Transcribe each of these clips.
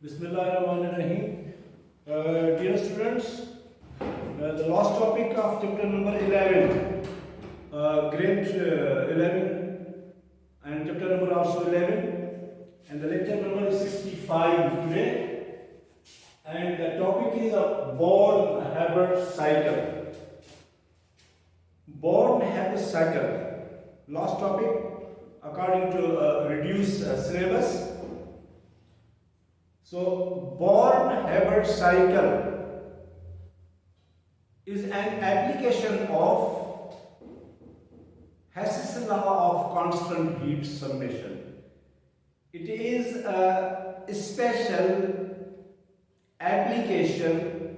Bismillahirrahmanirrahim. Dear students, the last topic of chapter number 11, grade 11, and chapter number also 11, and the lecture number is 65 today, and the topic is a Born-Haber cycle. Born-Haber cycle. Last topic, according to reduced syllabus. So, Born-Haber cycle is an application of Hess's law of constant heat summation. It is a special application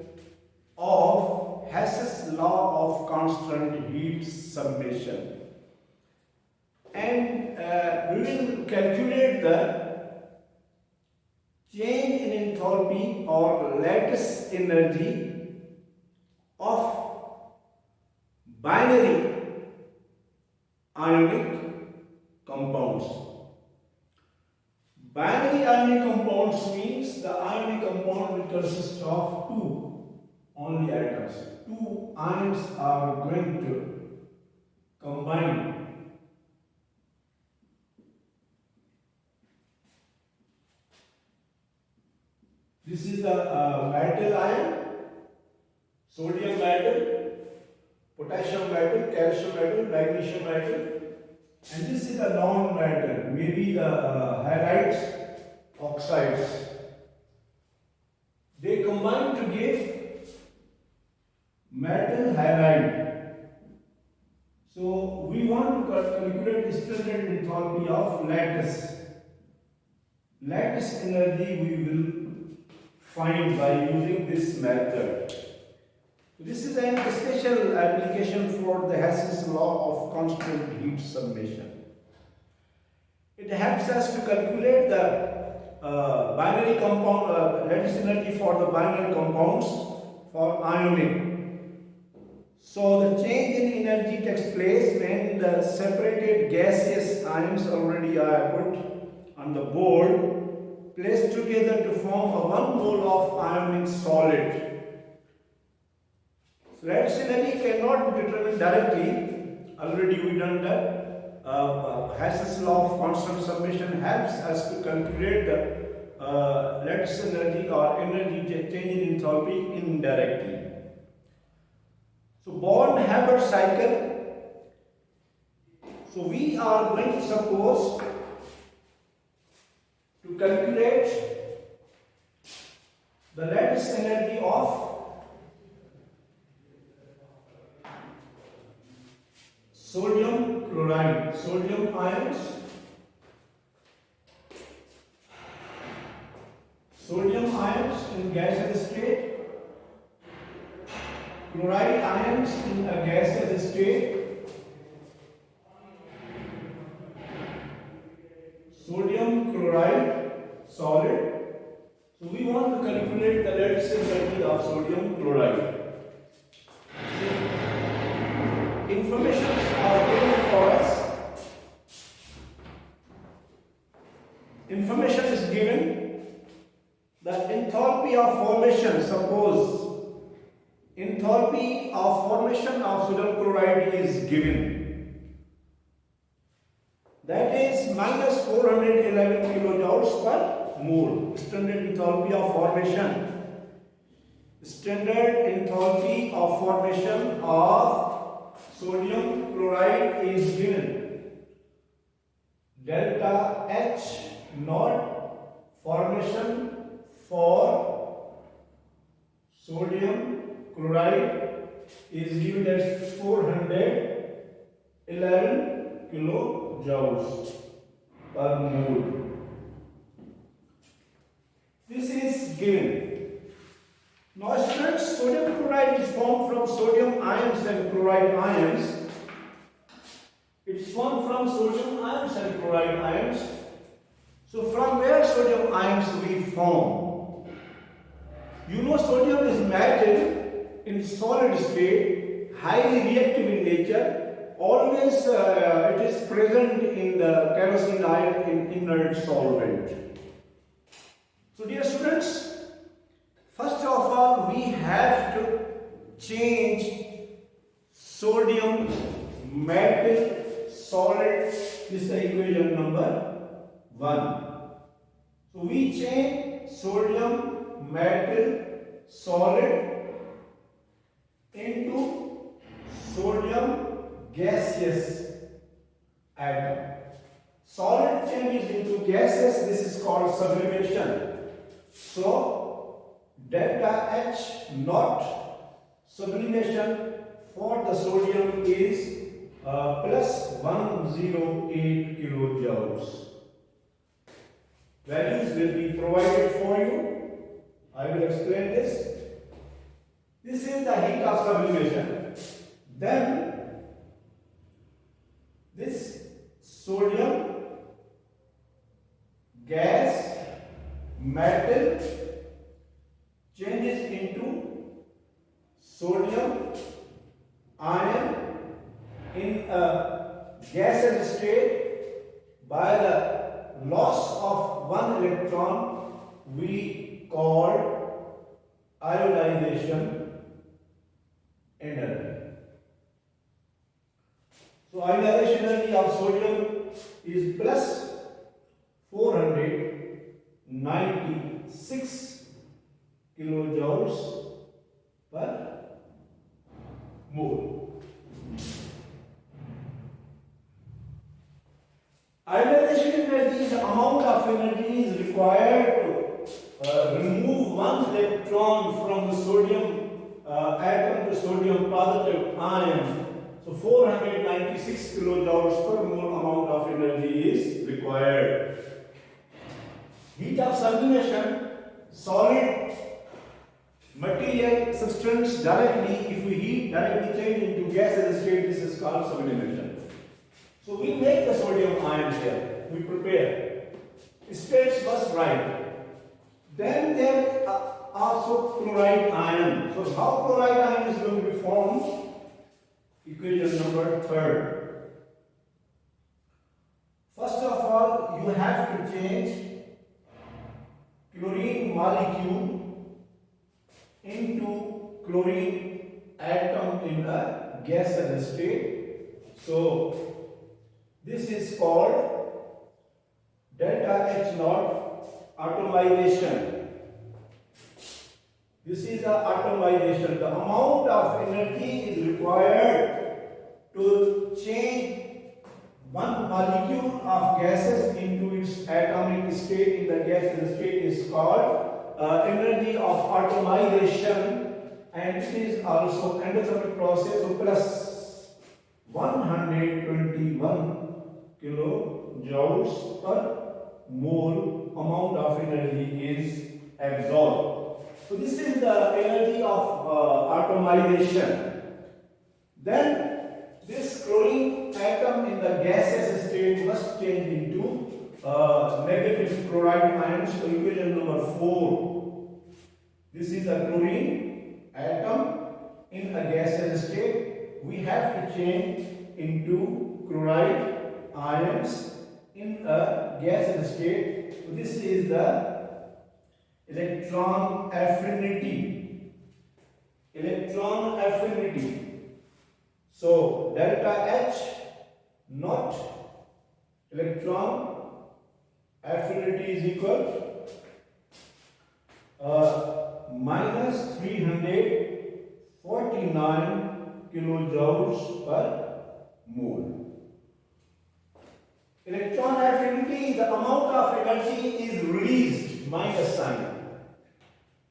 of Hess's law of constant heat summation. And we will calculate the change in enthalpy or lattice energy of binary ionic compounds. Binary ionic compounds means the ionic compound will consist of two only atoms. Two ions are going to combine. This is the metal ion, sodium metal, potassium metal, calcium metal, magnesium metal, and this is the non-metal, maybe the halides, oxides. They combine to give metal halide. So we want to calculate standard enthalpy of lattice. Lattice energy we will find by using this method. This is a special application for the Hess's law of constant heat summation. It helps us to calculate the binary compound lattice energy for the binary compounds for ionic. So the change in energy takes place when the separated gaseous ions already are put on the board, placed together to form a 1 mole of ionic solid. So lattice energy cannot be determined directly. Already we done that. Hess's law of constant summation helps us to calculate the lattice energy or energy change in enthalpy indirectly. So Born-Haber cycle. So we are going to suppose to calculate the lattice energy of sodium chloride, sodium ions, in gaseous state, chloride ions in a gaseous state, sodium chloride solid. So we want to calculate the lattice energy of sodium chloride. Information are given for us. Information is given. The enthalpy of formation, suppose enthalpy of formation of sodium chloride is given. That is minus 411 kilojoules per mole. Standard enthalpy of formation. Standard enthalpy of formation of sodium chloride is given. Delta H naught formation for sodium chloride is given as 411 kilojoules per mole. This is given. Now students, sodium chloride is formed from sodium ions and chloride ions. It is formed from sodium ions and chloride ions. So from where sodium ions we form? You know sodium is metal in solid state, highly reactive in nature. Always it is present in the kerosene ion in inert solvent. So dear students, first of all we have to change sodium metal solid. This is the equation number 1. So we change sodium metal solid into sodium gaseous atom. Solid changes into gases. This is called sublimation. So delta H naught sublimation for the sodium is plus 108 kilojoules. Values will be provided for you. I will explain this. This is the heat of sublimation. Then this sodium gas metal changes into sodium ion in a gaseous state by the loss of one electron we call ionization energy. So ionization energy of sodium is plus 496 kilojoules per mole. Ionization energy is the amount of energy is required to remove one electron from the sodium atom to sodium positive ion. So 496 kilojoules per mole amount of energy is required. Heat of sublimation, solid material substance directly, if we heat directly change into gaseous state, this is called sublimation. So we make the sodium ions here, we prepare. States was right. Then there also chloride ion. So how chloride ion is going to be formed? Equation number 3. First of all, you have to change chlorine molecule into chlorine atom in a gaseous state. So this is called delta H naught atomization. This is the atomization. The amount of energy is required to change one molecule of gases into its atomic state in the gaseous state is called energy of atomization, and it is also endothermic process. So plus 121 kilojoules per mole amount of energy is absorbed. So this is the energy of atomization. Then this chlorine atom in the gaseous state must change into negative chloride ions. So equation number 4. This is a chlorine atom in a gaseous state. We have to change into chloride ions in a gaseous state. So this is the electron affinity. Electron affinity. So delta H naught electron affinity is equal minus 349 kilojoules per mole. Electron affinity, the amount of energy is released, minus sign.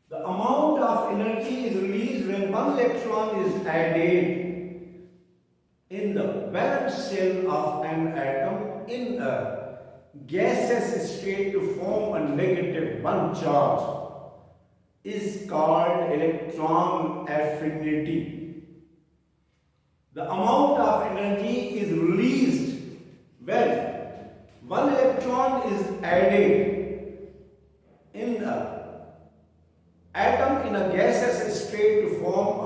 The amount of energy is released when one electron is added in the valence shell of an atom in a gaseous state to form a negative one charge is called electron affinity. The amount of energy is released when one electron is added in a atom in a gaseous state to form a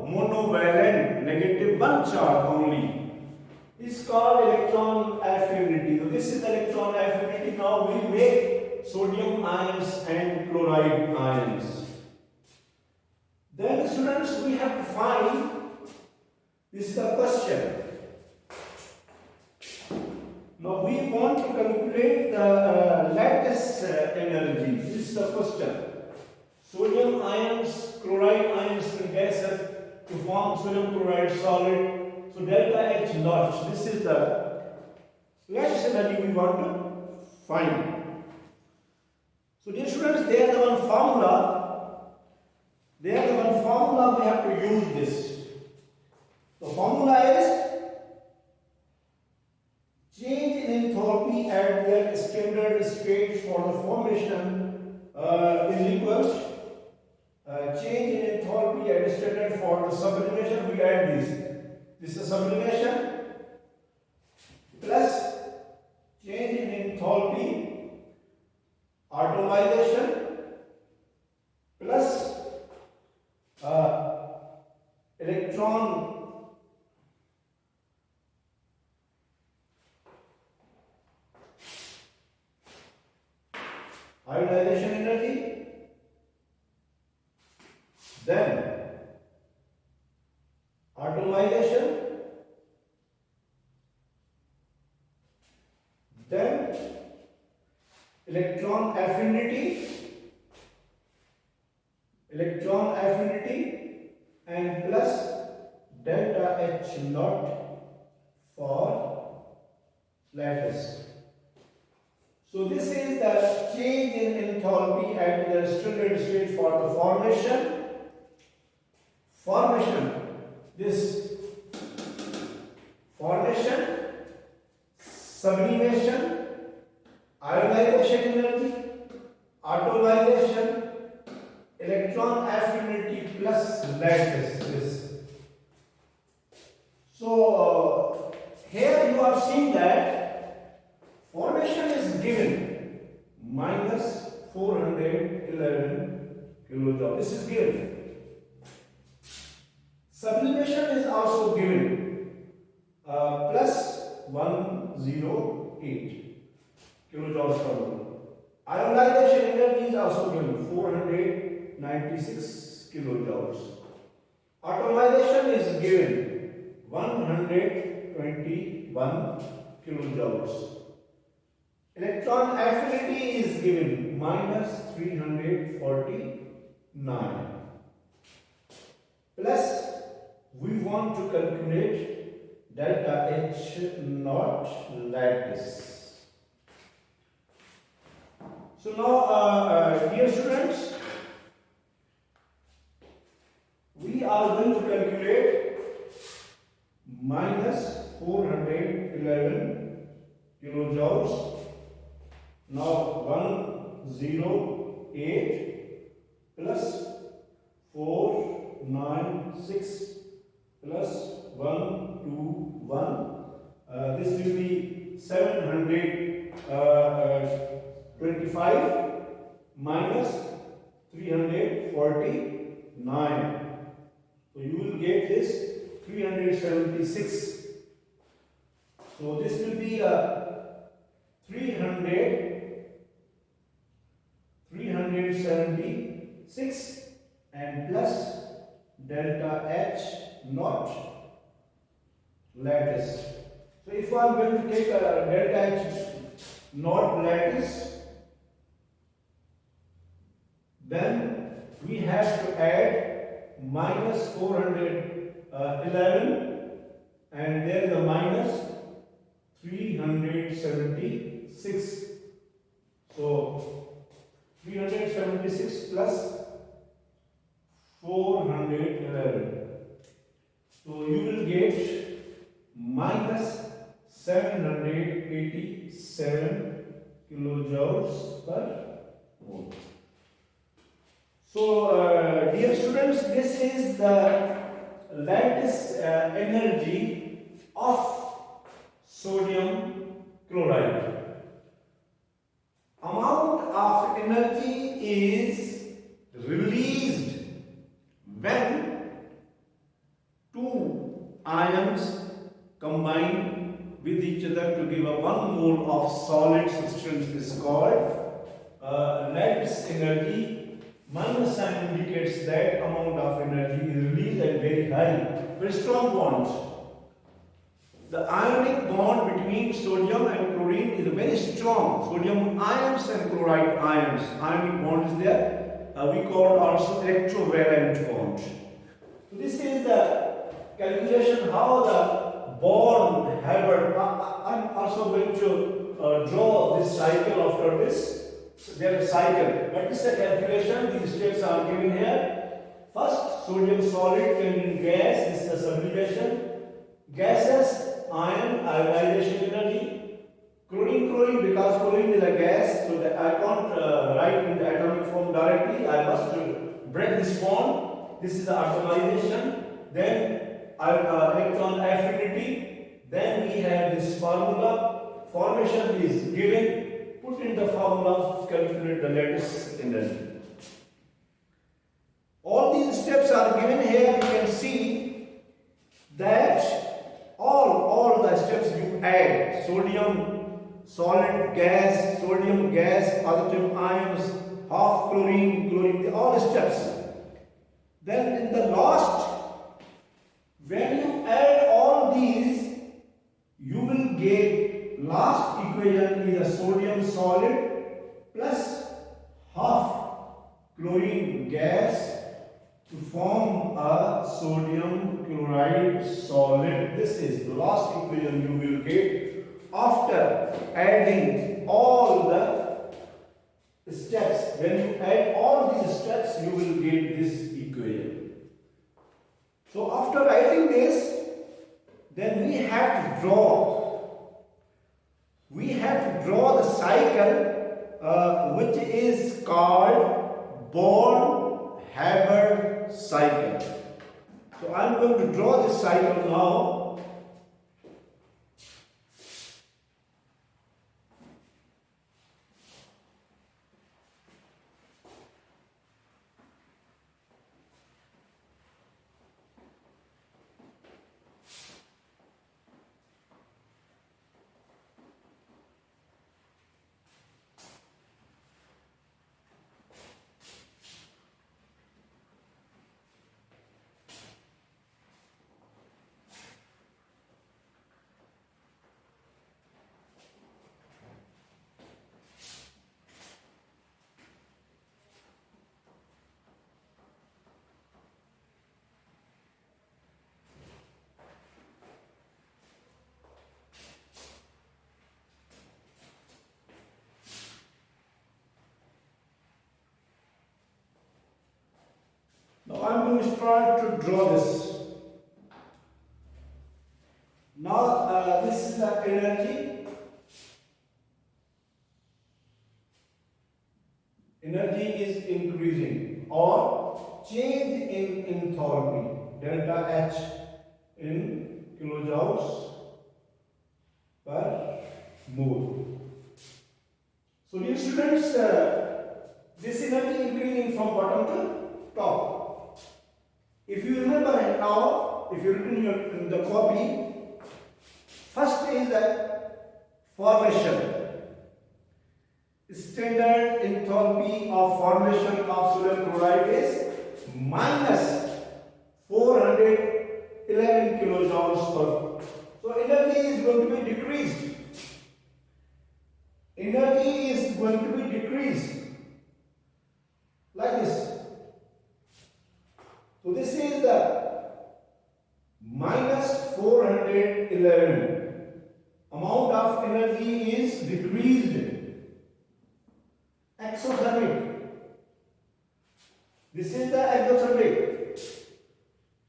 monovalent negative one charge only. It's called electron affinity. So this is electron affinity. Now we make sodium ions and chloride ions. Then students, we have to find, this is the question. Now we want to calculate the lattice energy. This is the question. Sodium ions, chloride ions will gas to form sodium chloride solid. So delta H naught. This is the lattice energy we want to find. So dear students, they are the one formula. We have to use this. The formula is change in enthalpy at their standard state for the formation is equals change in enthalpy at standard for the sublimation. We add this. This is sublimation plus change in enthalpy, atomization plus electron ionization energy, then atomization, then electron affinity, and plus delta H naught for lattice. So this is the change in enthalpy at the standard state for the formation. This formation, sublimation, ionization energy, atomization, electron affinity plus lattice. So here you are seeing that formation is given minus 411 kilojoule. This is given. Sublimation is also given plus 108 kilojoules per mole. Ionization energy is also given 496 kilojoules. Atomization is given 121 kilojoules. Electron affinity is given minus 349. Plus we want to calculate delta H naught lattice. So now, dear students, we are going to calculate minus 411 kilojoules. Now 108 plus 496 plus 121. This will be 725 minus 349. So you will get this 376. So this will be 376 and plus delta H naught lattice. So if I am going to take a delta H naught lattice, then we have to add minus 411 and there is a minus 376. So 376 plus 411. So you will get minus 787 kilojoules per mole. So dear students, this is the lattice energy of sodium chloride. Amount of energy is released when two ions combine with each other to give a 1 mole of solid substance is called Lead's energy, minus sign indicates that amount of energy is released at very high, very strong bonds. The ionic bond between sodium and chlorine is very strong. Sodium ions and chloride ions. Ionic bond is there. We call also electrovalent bond. So this is the calculation how the bond Haber. I'm also going to draw this cycle after this. So there is a cycle. What is the calculation? These steps are given here. First, sodium solid can gas. This is the sublimation. Gases, ion, ionization energy. Chlorine, because chlorine is a gas, so that I can't write in the atomic form directly. I must break this bond. This is the atomization. Then electron affinity. Then we have this formula. Formation is given. Put in the formula, calculate the lattice energy. All these steps are given here. You can see that all the steps you add, sodium, solid, gas, sodium, gas, positive ions, half chlorine, chlorine, all steps. Then in the last, when you add all these, you will get last equation is a sodium solid plus half chlorine gas to form a sodium chloride solid. This is the last equation you will get after adding all the steps. When you add all these steps, you will get this equation. So after writing this, then we have to draw. We have to draw the cycle which is called Born-Haber cycle. So I am going to draw this cycle now. Now I am going to start to draw this. Now this is the energy. Energy is increasing or change in enthalpy, delta H in kilojoules per mole. So dear students, this energy increasing from bottom to top. If you remember now, if you written in the copy, first is the formation. Standard enthalpy of formation of sodium chloride is minus 411 kilojoules per. So energy is going to be decreased. Energy is going to be decreased like this. So this is the minus 411. Amount of energy is decreased. Exothermic. This is the exothermic.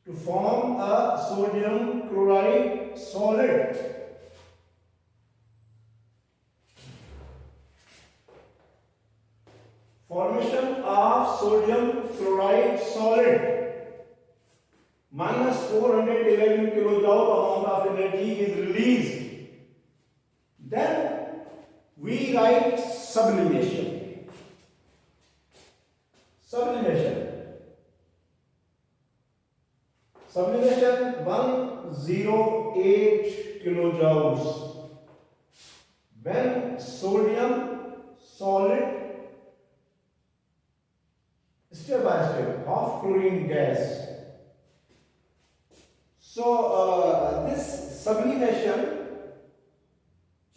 To form a sodium chloride solid. Formation of sodium chloride solid. Minus 411 kilojoule amount of energy is released. Then we write sublimation. Sublimation. Sublimation 108 kilojoules. When sodium solid step by step, half chlorine gas. So this sublimation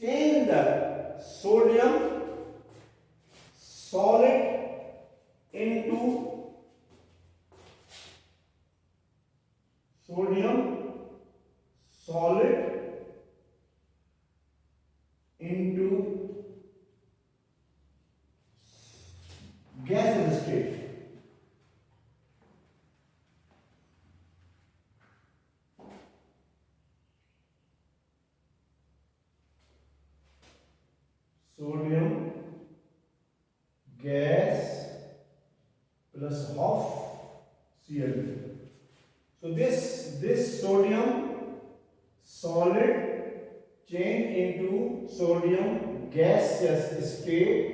change the sodium solid into sodium solid into gaseous state. Sodium gas plus half Cl. So this sodium solid change into sodium gaseous state,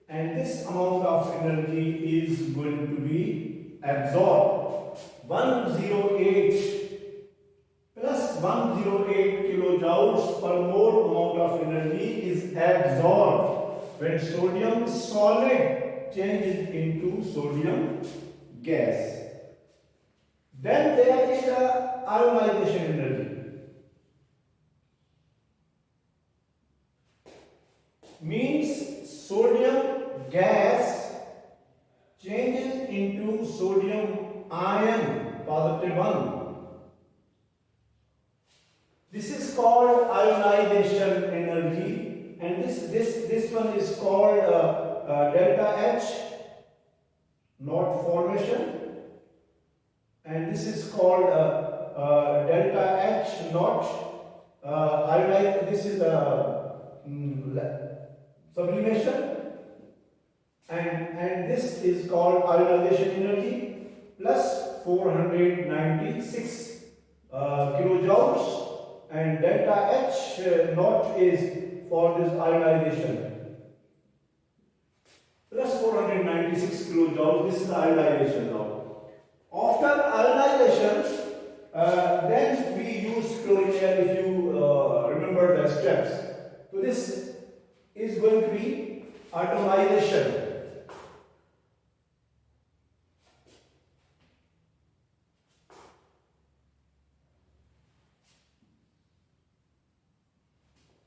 and this amount of energy is going to be absorbed. 108 plus 108 kilojoules per mole amount of energy is absorbed when sodium solid changes into sodium gas. Then there is the ionization energy. Means sodium gas changes into sodium ion, positive one. This is called ionization energy, and this one is called delta H, not formation. And this is called delta H not ionize. This is sublimation, and this is called ionization energy plus 496 kilojoules, and delta H not is for this ionization plus 496 kilojoules. This is ionization now. After ionization, then we use chlorine air, if you remember the steps. So this is going to be atomization.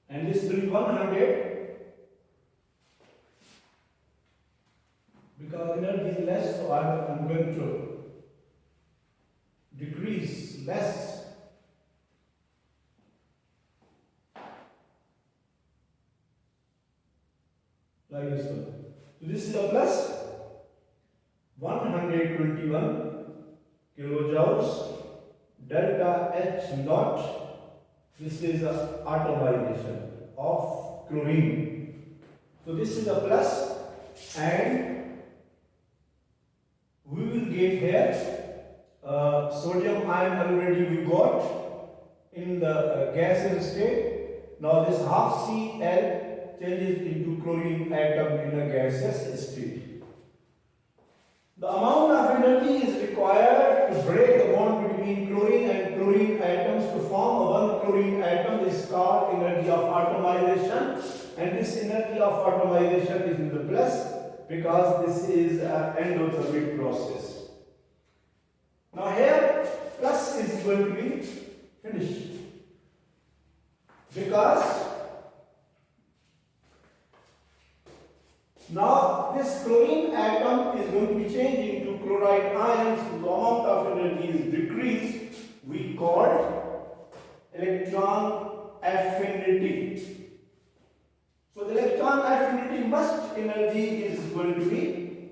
And this will be 100 because energy is less, so I'm going to decrease less. Like this one. So this is a plus 121 kilojoules delta H naught. This is the atomization of chlorine. So this is a plus, and we will get here sodium ion already we got in the gaseous state. Now this half Cl changes into chlorine atom in a gaseous state. The amount of energy is required to break the bond between chlorine and chlorine atoms to form one chlorine atom is called energy of atomization, and this energy of atomization is in the plus because this is an endothermic process. Now here plus is going to be finished because now this chlorine atom is going to be changing to chloride ions. The amount of energy is decreased. We call electron affinity. So the electron affinity must energy is going to be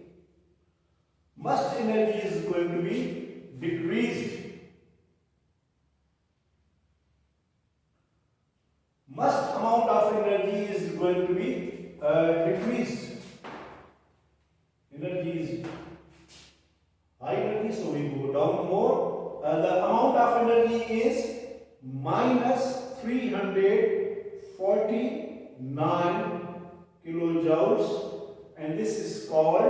decreased. Must amount of energy is going to be decreased. Energy is high energy, so we go down more. The amount of energy is minus 349 kilojoules, and this is called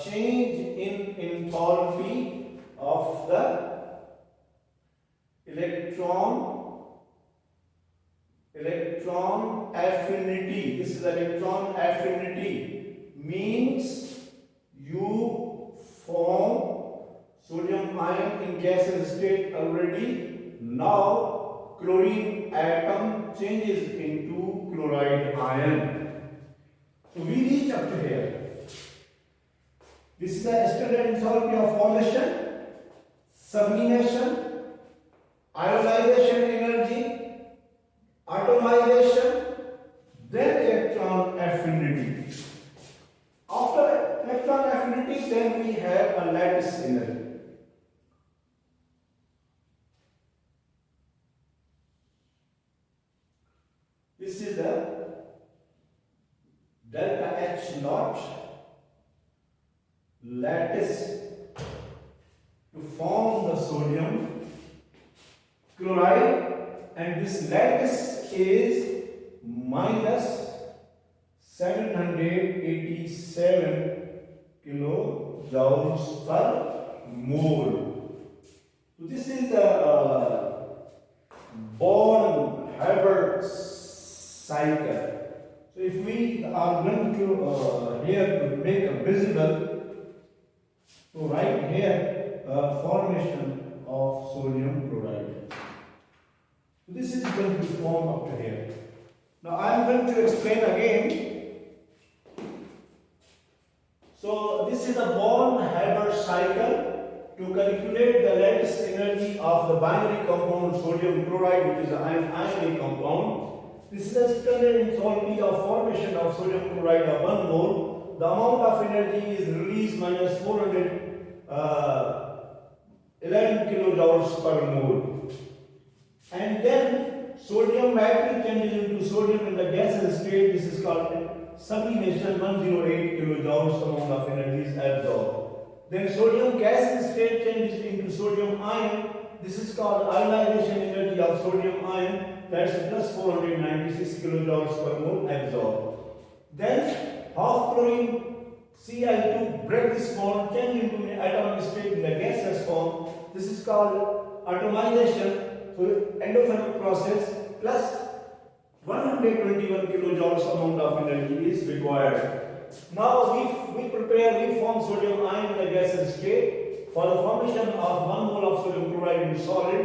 change in enthalpy of the electron affinity. This is electron affinity, means you state already. Now chlorine atom changes into chloride ion. So we reach up to here. This is the standard enthalpy of formation, sublimation, ionization energy, atomization, then electron affinity. After electron affinity, then we have a lattice energy. This is the delta H naught lattice to form the sodium chloride, and this lattice is minus 787 kilojoules per mole. So this is the Born-Haber cycle. So if we are going to here to make a visible, so right here formation of sodium chloride. So this is going to be formed up to here. Now I am going to explain again. So this is a Born-Haber cycle to calculate the lattice energy of the binary compound sodium chloride, which is an ionic compound. This is the standard enthalpy of formation of sodium chloride of 1 mole. The amount of energy is released minus 411 kilojoules per mole. And then sodium magically changes into sodium in the gaseous state. This is called sublimation. 108 kilojoules amount of energy is absorbed. Then sodium gaseous state changes into sodium ion. This is called ionization energy of sodium ion. That's plus 496 kilojoules per mole absorbed. Then half chlorine Cl2 break this bond, change into an atomic state in the gaseous form. This is called atomization. So endothermic process plus 121 kilojoules amount of energy is required. Now we form sodium ion in the gaseous state. For the formation of 1 mole of sodium chloride in solid,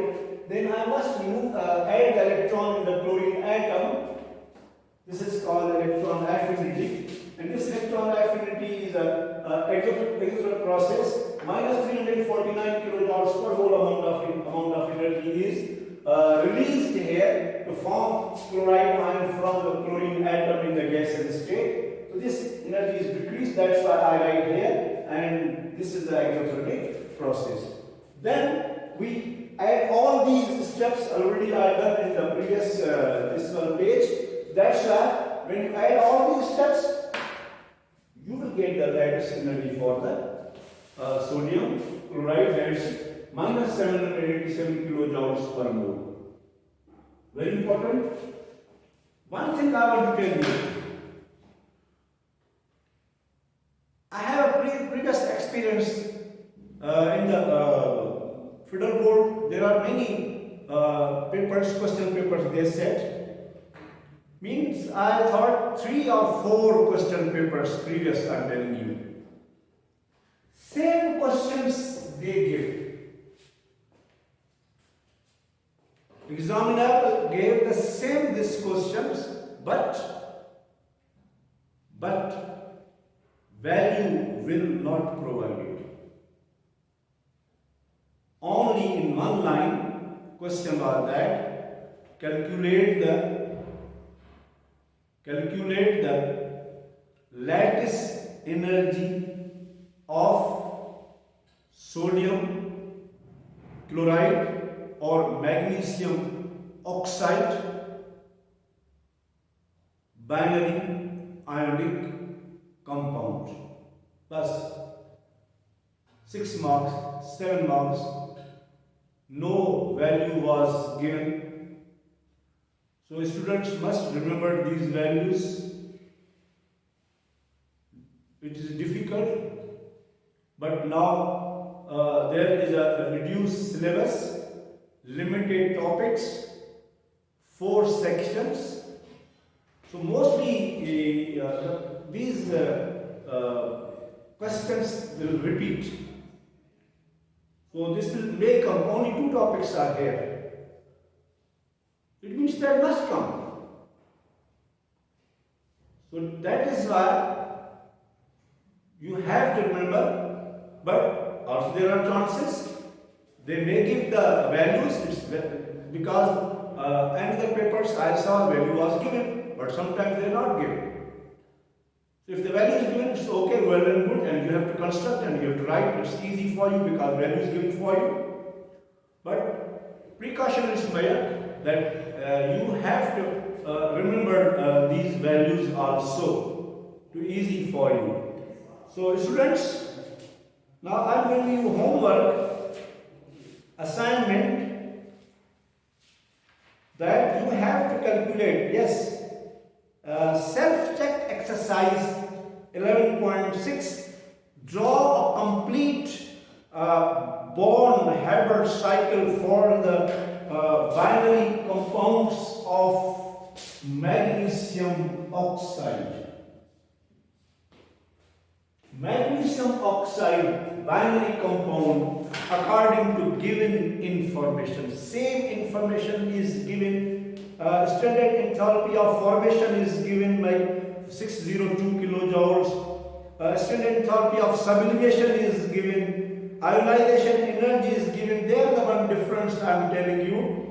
then I must add the electron in the chlorine atom. This is called electron affinity, and this electron affinity is a exothermic process. Minus 349 kilojoules per mole amount of energy is released here to form chloride ion from the chlorine atom in the gaseous state. So this energy is decreased. That's why I write here, and this is the exothermic process. Then we add all these steps already I done in the previous decimal page. That's why when you add all these steps, you will get the lattice energy for the sodium chloride. That's minus 787 kilojoules per mole. Very important. One thing I want to tell you. I have a previous experience in the Federal Board. There are many question papers they set. Means I thought 3 or 4 question papers previous, I am telling you. Same questions they give. Examiner gave the same these questions, but value will not provide it. Only in one line question was that calculate the lattice energy of sodium chloride or magnesium oxide binary ionic compound. Plus 6 marks, 7 marks, no value was given. So students must remember these values. It is difficult, but now there is a reduced syllabus, limited topics, 4 sections. So mostly these questions will repeat. So this will make only two topics are here. It means that must come. So that is why you have to remember, but also there are chances. They may give the values because another papers I saw value was given, but sometimes they are not given. So if the value is given, it's okay, well and good, and you have to construct and you have to write. It's easy for you because value is given for you. But precaution is made that you have to remember these values also to easy for you. So students, now I am giving you homework assignment that you have to calculate. Yes, self-check exercise 11.6. Draw a complete Born-Haber cycle for the binary compounds of magnesium oxide. Magnesium oxide binary compound according to given information. Same information is given. Standard enthalpy of formation is given by 602 kilojoules. Standard enthalpy of sublimation is given. Ionization energy is given. There the one difference I am telling you.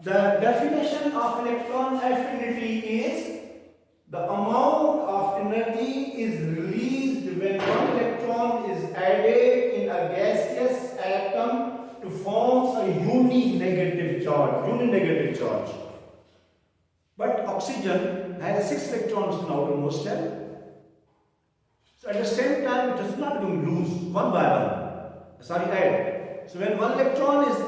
The definition of electron affinity is the amount of energy is released when one electron is added in a gaseous atom to form a uninegative charge. But oxygen has 6 electrons in outermost shell. So at the same time, it is not going to lose one by one. Add. So when one electron is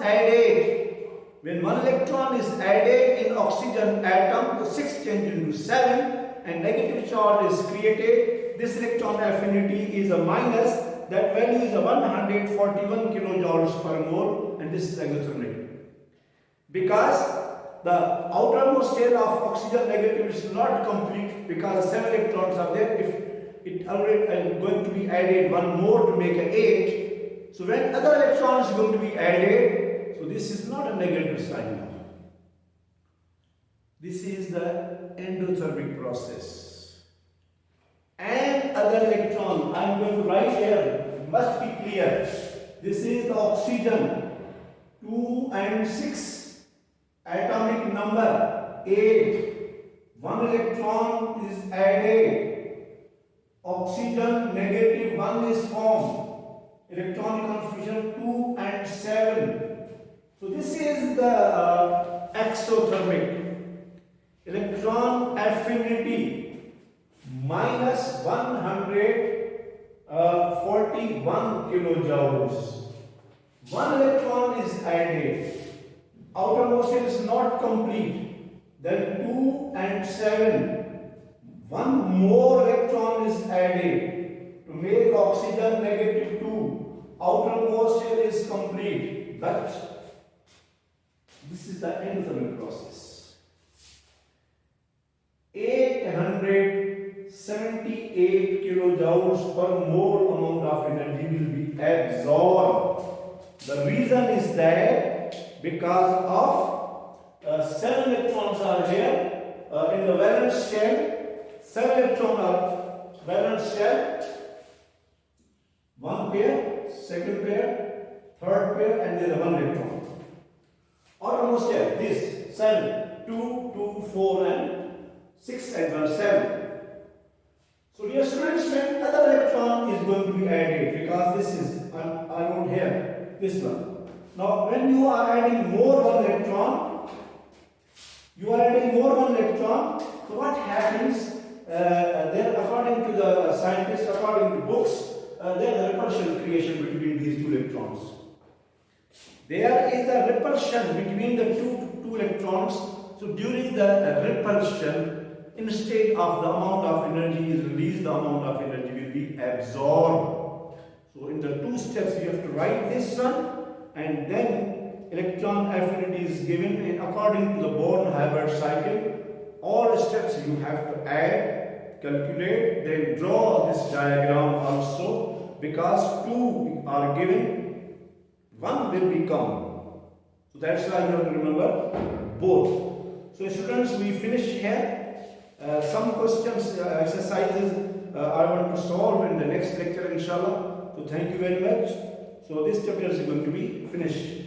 added in oxygen atom, the 6 change into 7 and negative charge is created. This electron affinity is a minus. That value is a 141 kilojoules per mole, and this is exothermic. Because the outermost shell of oxygen negative is not complete because 7 electrons are there. If it already going to be added one more to make an 8. So when other electron is going to be added, so this is not a negative sign now. This is the endothermic process. And other electron, I am going to write here, must be clear. This is the oxygen, 2 and 6, atomic number 8. One electron is added. Oxygen negative 1 is formed. Electronic confusion 2 and 7. So this is the exothermic. Electron affinity minus 141 kilojoules. One electron is added. Outermost shell is not complete. Then 2 and 7. One more electron is added to make oxygen negative 2. Outermost shell is complete. But this is the endothermic process. 878 kilojoules per mole amount of energy will be absorbed. The reason is that because of 7 electrons are here in the valence shell. 7 electrons are valence shell. One pair, second pair, third pair, and there is 1 electron. Outermost shell, this 7, 2, 2, 4, and 6 and 1, 7. So dear students, when other electron is going to be added, because this is, I wrote here, this one. Now when you are adding more 1 electron, so what happens? There, according to the scientists, according to books, there is a repulsion creation between these 2 electrons. There is a repulsion between the two electrons. So during the repulsion, instead of the amount of energy is released, the amount of energy will be absorbed. So in the 2 steps, you have to write this one, and then electron affinity is given, and according to the Born-Haber cycle, all steps you have to add, calculate, then draw this diagram also, because 2 are given one will become. So that's why you have to remember both. So students, we finish here. Some questions, exercises I want to solve in the next lecture, inshallah. So thank you very much. So this chapter is going to be finished.